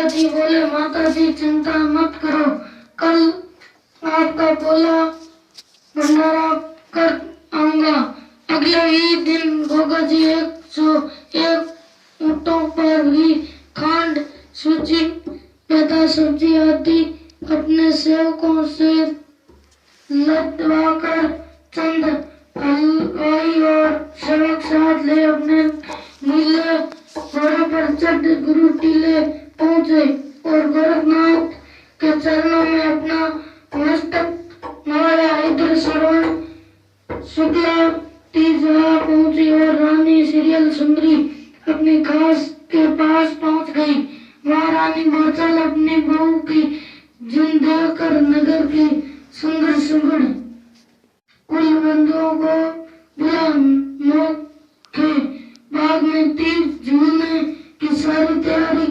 जी बोले, माता जी चिंता मत करो, कल आपका बोला भंडारा कर आऊंगा। अगले ही दिन गोगा जी 101 ऊँटों पर ही खांड, सूजी, पैदा सब्जी आदि अपने सेवकों से लदवाकर चंद हलवाई और सेवक साथ ले अपने नीले घोड़े पर चढ़ गुरु टीले पहुंचे और गोरखनाथ के चरणों में अपना मस्तक नवाया। इधर श्रवण शुक्ला तीज पहुंची और रानी सीरियल सुंदरी अपनी खास के पास पहुंच गई। वहां रानी बाचल अपनी बहू की जिन देखकर नगर की सुंदर सुगढ़ कुल बंधुओं को बुला के बाग में तीज झूलने की सारी तैयारी